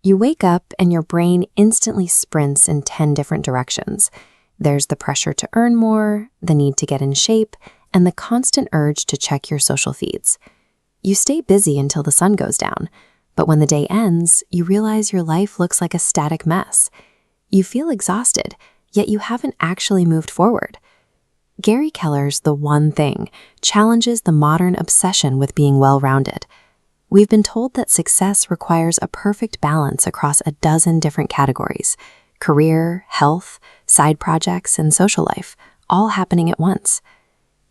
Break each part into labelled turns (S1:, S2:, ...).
S1: You wake up and your brain instantly sprints in 10 different directions. There's the pressure to earn more, the need to get in shape, and the constant urge to check your social feeds. You stay busy until the sun goes down, but when the day ends, you realize your life looks like a static mess. You feel exhausted, yet you haven't actually moved forward. Gary Keller's The One Thing challenges the modern obsession with being well-rounded. We've been told that success requires a perfect balance across a dozen different categories: career, health, side projects, and social life, all happening at once.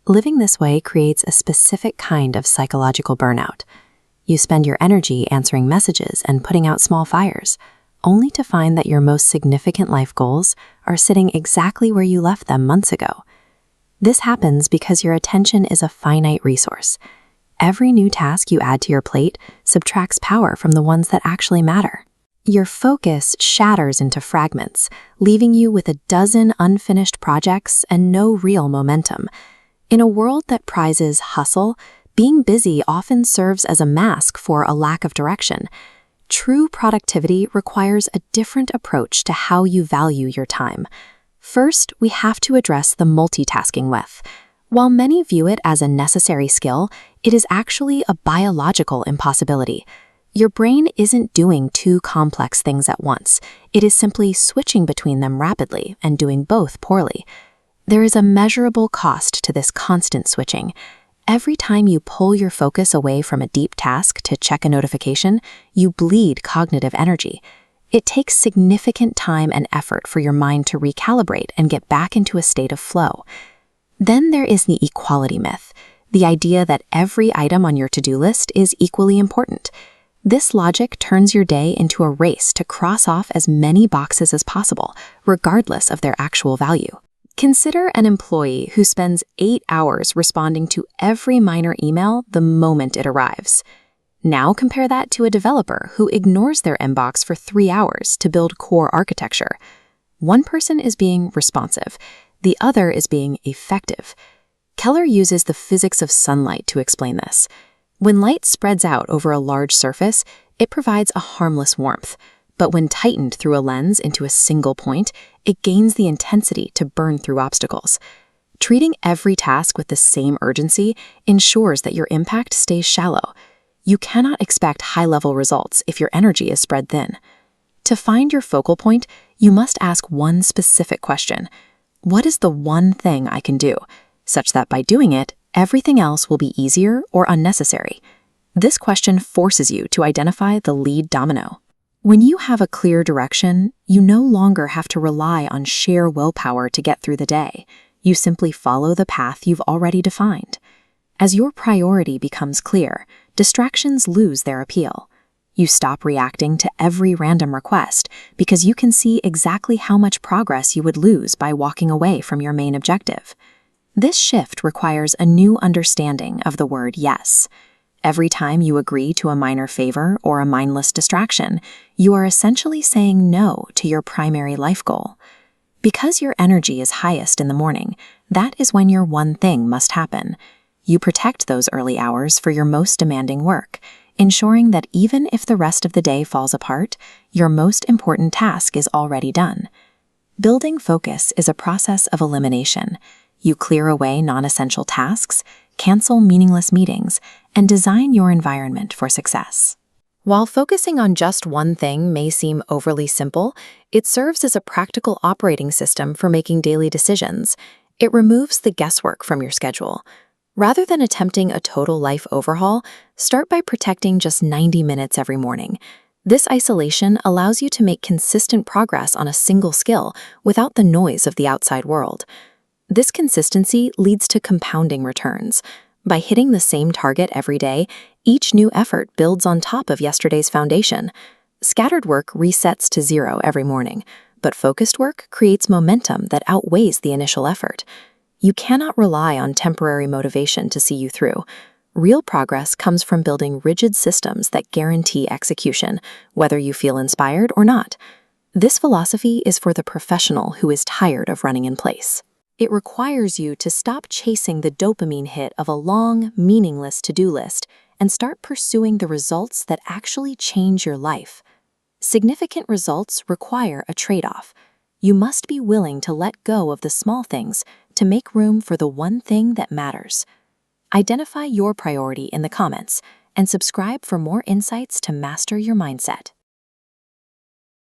S1: Living this way creates a specific kind of psychological burnout. You spend your energy answering messages and putting out small fires, only to find that your most significant life goals are sitting exactly where you left them months ago. This happens because your attention is a finite resource. Every new task you add to your plate subtracts power from the ones that actually matter. Your focus shatters into fragments, leaving you with a dozen unfinished projects and no real momentum. In a world that prizes hustle, being busy often serves as a mask for a lack of direction. True productivity requires a different approach to how you value your time. First, we have to address the multitasking myth. While many view it as a necessary skill, it is actually a biological impossibility. Your brain isn't doing two complex things at once. It is simply switching between them rapidly and doing both poorly. There is a measurable cost to this constant switching. Every time you pull your focus away from a deep task to check a notification, you bleed cognitive energy. It takes significant time and effort for your mind to recalibrate and get back into a state of flow. Then there is the equality myth, the idea that every item on your to-do list is equally important. This logic turns your day into a race to cross off as many boxes as possible, regardless of their actual value. Consider an employee who spends 8 hours responding to every minor email the moment it arrives. Now compare that to a developer who ignores their inbox for 3 hours to build core architecture. One person is being responsive. The other is being effective. Keller uses the physics of sunlight to explain this. When light spreads out over a large surface, it provides a harmless warmth. But when tightened through a lens into a single point, it gains the intensity to burn through obstacles. Treating every task with the same urgency ensures that your impact stays shallow. You cannot expect high-level results if your energy is spread thin. To find your focal point, you must ask one specific question. What is the one thing I can do, such that by doing it, everything else will be easier or unnecessary? This question forces you to identify the lead domino. When you have a clear direction, you no longer have to rely on sheer willpower to get through the day. You simply follow the path you've already defined. As your priority becomes clear, distractions lose their appeal. You stop reacting to every random request because you can see exactly how much progress you would lose by walking away from your main objective. This shift requires a new understanding of the word yes. Every time you agree to a minor favor or a mindless distraction, you are essentially saying no to your primary life goal. Because your energy is highest in the morning, that is when your one thing must happen. You protect those early hours for your most demanding work, ensuring that even if the rest of the day falls apart, your most important task is already done. Building focus is a process of elimination. You clear away non-essential tasks, cancel meaningless meetings, and design your environment for success. While focusing on just one thing may seem overly simple, it serves as a practical operating system for making daily decisions. It removes the guesswork from your schedule. Rather than attempting a total life overhaul, start by protecting just 90 minutes every morning. This isolation allows you to make consistent progress on a single skill without the noise of the outside world. This consistency leads to compounding returns. By hitting the same target every day, each new effort builds on top of yesterday's foundation. Scattered work resets to 0 every morning, but focused work creates momentum that outweighs the initial effort. You cannot rely on temporary motivation to see you through. Real progress comes from building rigid systems that guarantee execution, whether you feel inspired or not. This philosophy is for the professional who is tired of running in place. It requires you to stop chasing the dopamine hit of a long, meaningless to-do list and start pursuing the results that actually change your life. Significant results require a trade-off. You must be willing to let go of the small things to make room for the one thing that matters. Identify your priority in the comments and subscribe for more insights to master your mindset.